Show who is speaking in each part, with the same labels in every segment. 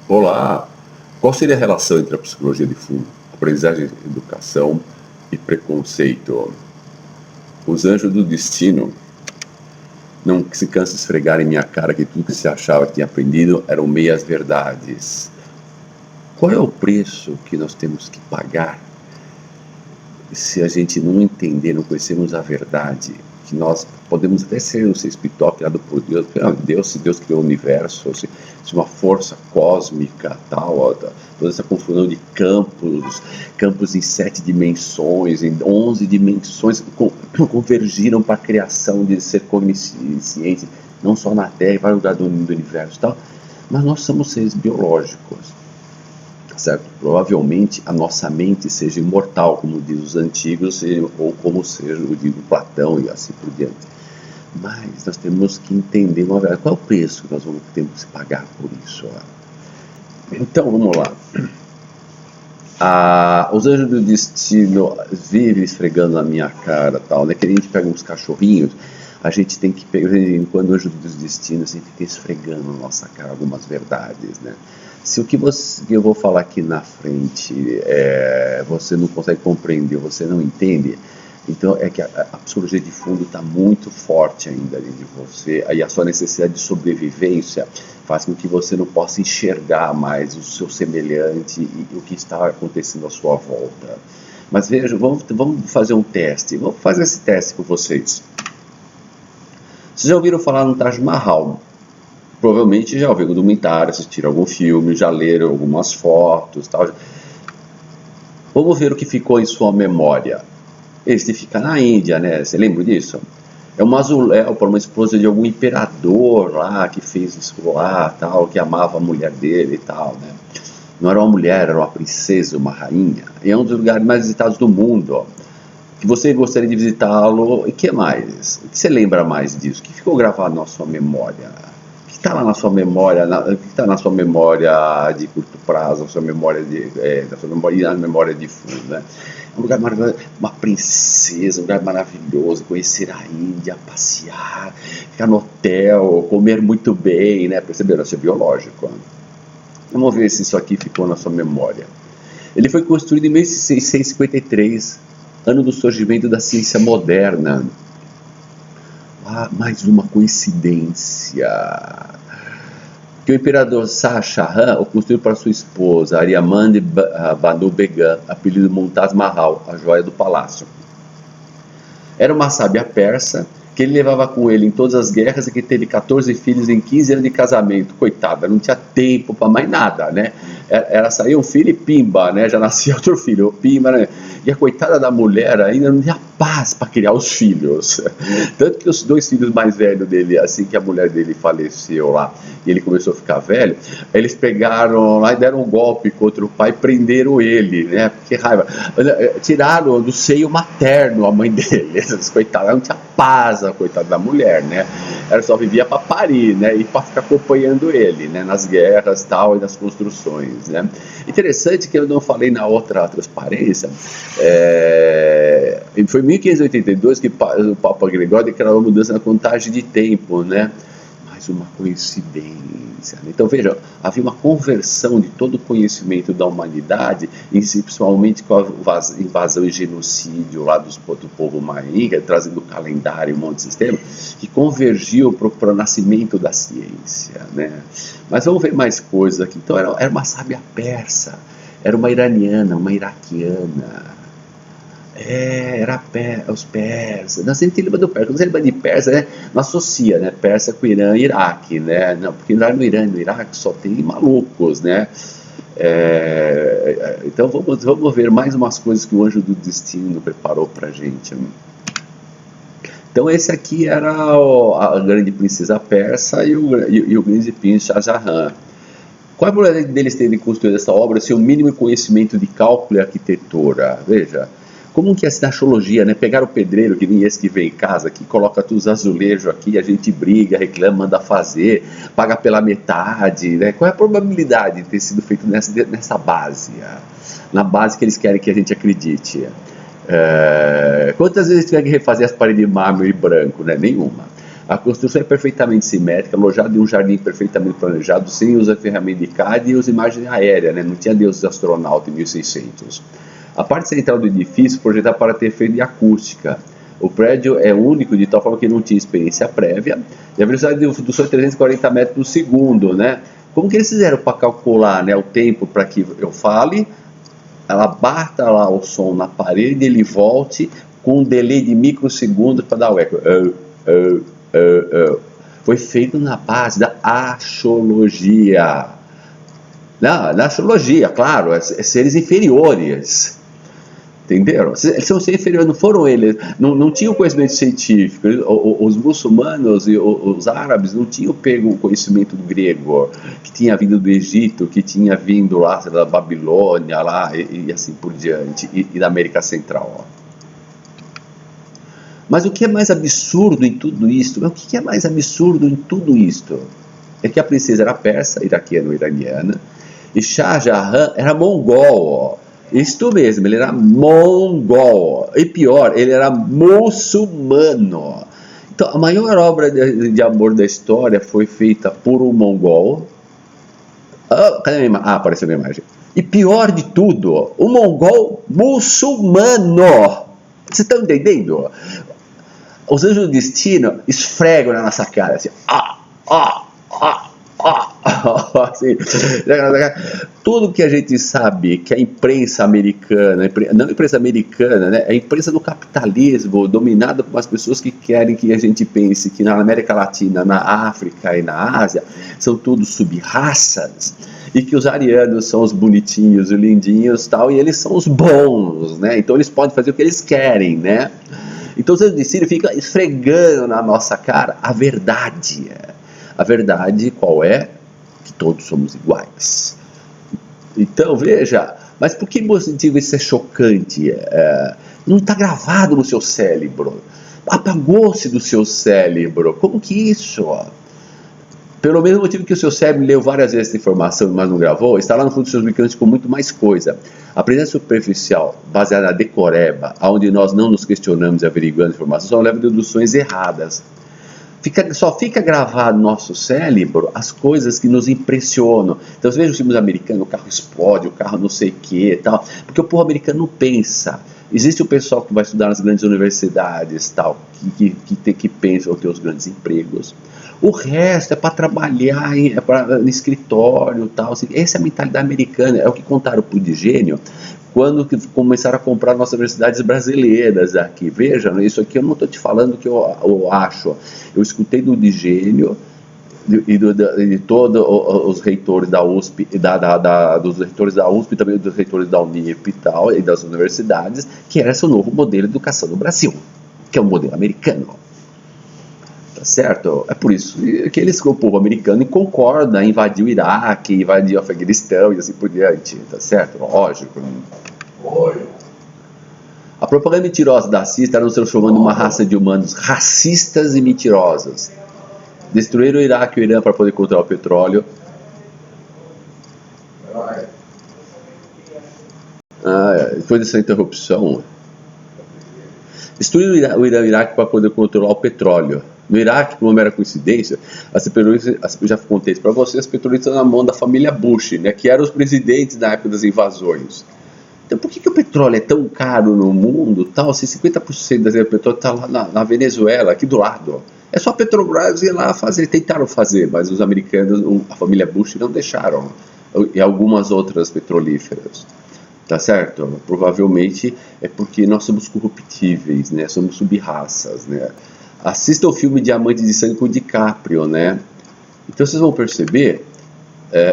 Speaker 1: Olá! Qual seria a relação entre a psicologia de fundo, aprendizagem, educação e preconceito? Os anjos do destino não se cansam de esfregar em minha cara que tudo que se achava que tinha aprendido eram meias verdades. Qual é o preço que nós temos que pagar se a gente não entender, não conhecermos a verdade? Que nós podemos até ser um ser espiritual criado por Deus, se Deus criou o universo, se uma força cósmica, tal, toda essa confusão de campos em 7 dimensões, em 11 dimensões, convergiram para a criação de ser consciente, não só na Terra, em vários lugares do universo, tal, mas nós somos seres biológicos. Certo? Provavelmente a nossa mente seja imortal, como diz os antigos, ou como seja o digo Platão e assim por diante. Mas nós temos que entender uma verdade. Qual é o preço que nós temos que pagar por isso? Então vamos lá. Os anjos do destino vivem esfregando na minha cara, tal, né? Que a gente pega uns cachorrinhos, a gente tem que pegar, quando o anjo do destino, a gente fica esfregando na nossa cara algumas verdades, né? Se o que eu vou falar aqui na frente você não consegue compreender, você não entende, então é que a psicologia de fundo está muito forte ainda dentro de você, aí a sua necessidade de sobrevivência faz com que você não possa enxergar mais o seu semelhante e o que está acontecendo à sua volta. Mas veja, vamos fazer um teste, vamos fazer esse teste com vocês. Vocês já ouviram falar no Taj Mahal? Provavelmente já ouviram documentário, assistiram algum filme, já leram algumas fotos, tal. Vamos ver o que ficou em sua memória. Esse fica na Índia, né? Você lembra disso? É um mausoléu para uma esposa de algum imperador lá, que fez isso lá, tal, que amava a mulher dele e tal, né? Não era uma mulher, era uma princesa, uma rainha. E é um dos lugares mais visitados do mundo, ó. Que você gostaria de visitá-lo, e que mais? O que você lembra mais disso? O que ficou gravado na sua memória? O que está lá na sua memória? O que está na sua memória de curto prazo, na sua memória e na memória de fundo, né? Um lugar maravilhoso, uma princesa, um lugar maravilhoso, conhecer a Índia, passear, ficar no hotel, comer muito bem, né? Perceberam? Isso é biológico. Né? Vamos ver se isso aqui ficou na sua memória. Ele foi construído em 1653, ano do surgimento da ciência moderna. Mais uma coincidência. Que o imperador Shah Jahan o construiu para sua esposa, Aryaman Banu Begum, apelido Mumtaz Mahal, a joia do palácio. Era uma sábia persa que ele levava com ele em todas as guerras e que teve 14 filhos em 15 anos de casamento. Coitada, não tinha tempo para mais nada, né? Era sair um filho e pimba, né? Já nascia outro filho, pimba, né? E a coitada da mulher ainda não tinha paz para criar os filhos. Tanto que os 2 filhos mais velhos dele, assim que a mulher dele faleceu lá, e ele começou a ficar velho, eles pegaram lá e deram um golpe contra o pai e prenderam ele, né? Que raiva. Tiraram do seio materno a mãe dele. Coitada, não tinha paz, a coitada da mulher, né? Ela só vivia para parir, né? E para ficar acompanhando ele, né? Nas guerras tal, e nas construções, né? Interessante que eu não falei na outra transparência, foi em 1582 que o Papa Gregório declarou a mudança na contagem de tempo, né? Mais uma coincidência, né? Então veja, havia uma conversão de todo o conhecimento da humanidade, principalmente com a invasão e genocídio lá do povo Maia, trazendo o calendário, um monte de sistema, que convergiu para o nascimento da ciência, né? Mas vamos ver mais coisas aqui. Então era uma sábia persa, era uma iraniana, uma iraquiana. Era os persas. Nós sempre lembra do Persa. Quando você lembra de Persa, né, não associa, né, Persa com Irã e Iraque, né? Não, porque lá no Irã e no Iraque só tem malucos, né? Então vamos ver mais umas coisas que o anjo do destino preparou pra gente. Então esse aqui era a grande princesa persa e o grande príncipe Shah Jahan. Qual a probabilidade deles terem construído essa obra sem o mínimo conhecimento de cálculo e arquitetura? Veja. Como que é a astrologia, né? Pegar o pedreiro, que nem esse que vem em casa, que coloca todos os azulejos aqui, a gente briga, reclama, manda fazer, paga pela metade, né? Qual é a probabilidade de ter sido feito nessa base? Na base que eles querem que a gente acredite? Quantas vezes tiver que refazer as paredes de mármore branco, né? Nenhuma. A construção é perfeitamente simétrica, alojada em um jardim perfeitamente planejado, sem uso de ferramenta de CAD e usa imagem aérea, né? Não tinha deuses astronauta em 1600. A parte central do edifício projetada para ter efeito de acústica. O prédio é único de tal forma que não tinha experiência prévia, e a velocidade do som é 340 metros por segundo, né? Como que eles fizeram para calcular, né, o tempo para que eu fale, ela bata lá o som na parede, ele volte com um delay de microsegundos para dar o eco. Foi feito na base da astrologia. Na astrologia, claro, é seres inferiores. Entenderam? Eles são seres inferiores, não foram eles, não tinham conhecimento científico. Os muçulmanos e os árabes não tinham pego o conhecimento do grego, que tinha vindo do Egito, que tinha vindo lá da Babilônia lá, e assim por diante, e da América Central. Mas o que é mais absurdo em tudo isto? O que é mais absurdo em tudo isto? É que a princesa era persa, iraquiana ou iraniana, e Shah Jahan era mongol. Isto mesmo, ele era mongol. E pior, ele era muçulmano. Então, a maior obra de amor da história foi feita por um mongol. Cadê a minha imagem? Apareceu a minha imagem. E pior de tudo, um mongol muçulmano. Vocês estão entendendo? Os anjos do destino esfregam na nossa cara assim, assim, tudo que a gente sabe que a imprensa americana, não a imprensa americana, né, a imprensa do capitalismo dominada por umas pessoas que querem que a gente pense que na América Latina, na África e na Ásia são todos sub-raças, e que os arianos são os bonitinhos, os lindinhos tal, e eles são os bons, né? Então eles podem fazer o que eles querem, né? Então o destino fica esfregando na nossa cara a verdade. A verdade qual é? Que todos somos iguais. Então veja, mas por que motivo isso é chocante? Não está gravado no seu cérebro. Apagou-se do seu cérebro. Como que isso? Pelo mesmo motivo que o seu cérebro leu várias vezes essa informação, mas não gravou, está lá no fundo dos seus microondas com muito mais coisa. A presença superficial, baseada na decoreba, onde nós não nos questionamos e averiguamos informações, só leva a deduções erradas. Só fica gravado no nosso cérebro as coisas que nos impressionam. Então, você veja os filmes americanos, o carro explode, o carro não sei o que e tal, porque o povo americano não pensa. Existe o pessoal que vai estudar nas grandes universidades, tal, que pensam ter os grandes empregos. O resto é para trabalhar em escritório, tal. Assim. Essa é a mentalidade americana, é o que contaram para o Digênio quando começaram a comprar nossas universidades brasileiras aqui. Veja, isso aqui eu não estou te falando que eu acho. Eu escutei do Digênio e de todos os reitores da USP, dos reitores da USP, também dos reitores da Unip e tal, e das universidades, que era esse o novo modelo de educação no Brasil, que é o modelo americano. Tá certo? É por isso que o povo americano concorda em invadir o Iraque, invadir o Afeganistão e assim por diante, tá certo? Lógico. A propaganda mentirosa da CIS está nos transformando em uma raça de humanos racistas e mentirosas. Destruíram o Iraque e o Irã para poder controlar o petróleo. Depois dessa interrupção, destruíram o Irã e o Iraque para poder controlar o petróleo. No Iraque, por uma mera coincidência, já contei isso para vocês, as petrolistas estão na mão da família Bush, né, que eram os presidentes na época das invasões. Então, por que o petróleo é tão caro no mundo, tal, se 50% do petróleo está lá na Venezuela, aqui do lado? É só a Petrobras ir lá fazer, tentaram fazer, mas os americanos, a família Bush, não deixaram, e algumas outras petrolíferas. Tá certo? Provavelmente é porque nós somos corruptíveis, né? Somos sub-raças, né? Assista o filme Diamante de Sangue com o DiCaprio, né? Então vocês vão perceber,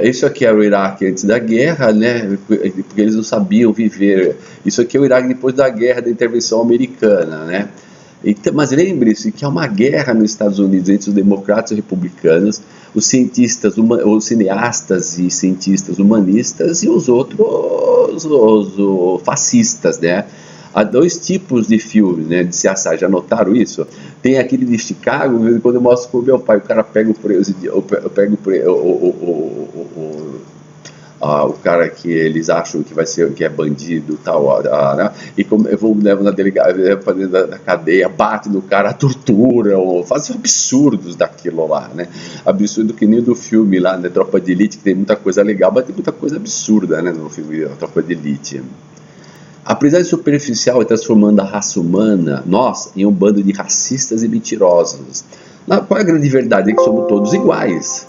Speaker 1: isso aqui era o Iraque antes da guerra, né? Porque eles não sabiam viver. Isso aqui é o Iraque depois da guerra, da intervenção americana, né? Então, mas lembre-se que há uma guerra nos Estados Unidos entre os democratas e os republicanos, os cineastas e cientistas humanistas e os outros, os fascistas, né? Há dois tipos de filmes, né, de CSI, já notaram isso? Tem aquele de Chicago, quando eu mostro pro meu pai, o cara pega o preso, o cara que eles acham que vai ser, que é bandido, tal, né? E como eu vou levo na delegacia, na cadeia, bate no cara, tortura, ou faz absurdos daquilo lá, né? Absurdo que nem do filme lá, né, Tropa de Elite, que tem muita coisa legal, mas tem muita coisa absurda, né, no filme Tropa de Elite. Apesar de superficial e transformando a raça humana, nós, em um bando de racistas e mentirosos. Qual é a grande verdade? É que somos todos iguais.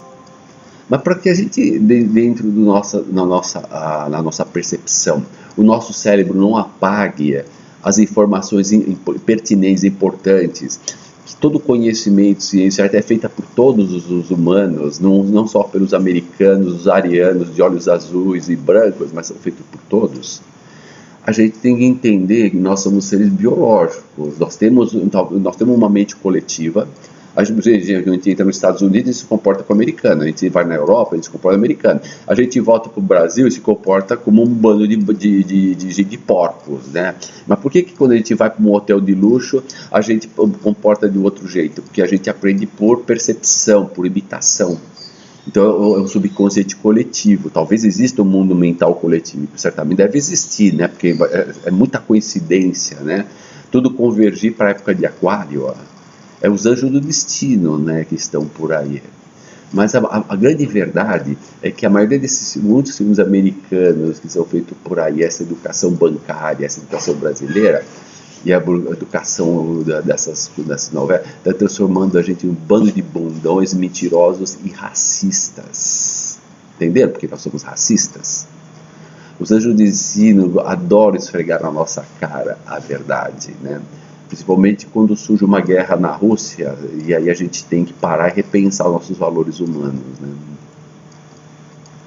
Speaker 1: Mas para que a gente, dentro na nossa percepção, o nosso cérebro não apague as informações pertinentes e importantes, que todo conhecimento, ciência é feita por todos os humanos, não só pelos americanos, os arianos de olhos azuis e brancos, mas são feitos por todos. A gente tem que entender que nós somos seres biológicos, nós temos uma mente coletiva. A gente entra nos Estados Unidos e se comporta como americano, a gente vai na Europa e se comporta americano, a gente volta para o Brasil e se comporta como um bando de porcos, né? Mas por que quando a gente vai para um hotel de luxo a gente comporta de outro jeito? Porque a gente aprende por percepção, por imitação. Então é um subconsciente coletivo. Talvez exista um mundo mental coletivo, certamente deve existir, né? Porque é muita coincidência, né? Tudo convergir para a época de Aquário, ó. É os anjos do destino, né, que estão por aí. Mas a grande verdade é que a maioria muitos filmes americanos que são feitos por aí, essa educação bancária, essa educação brasileira, e a educação dessas novelas, está transformando a gente em um bando de bundões mentirosos e racistas. Entenderam? Porque nós somos racistas. Os anjos do destino adoram esfregar na nossa cara a verdade, né? Principalmente quando surge uma guerra na Rússia, e aí a gente tem que parar e repensar nossos valores humanos, né?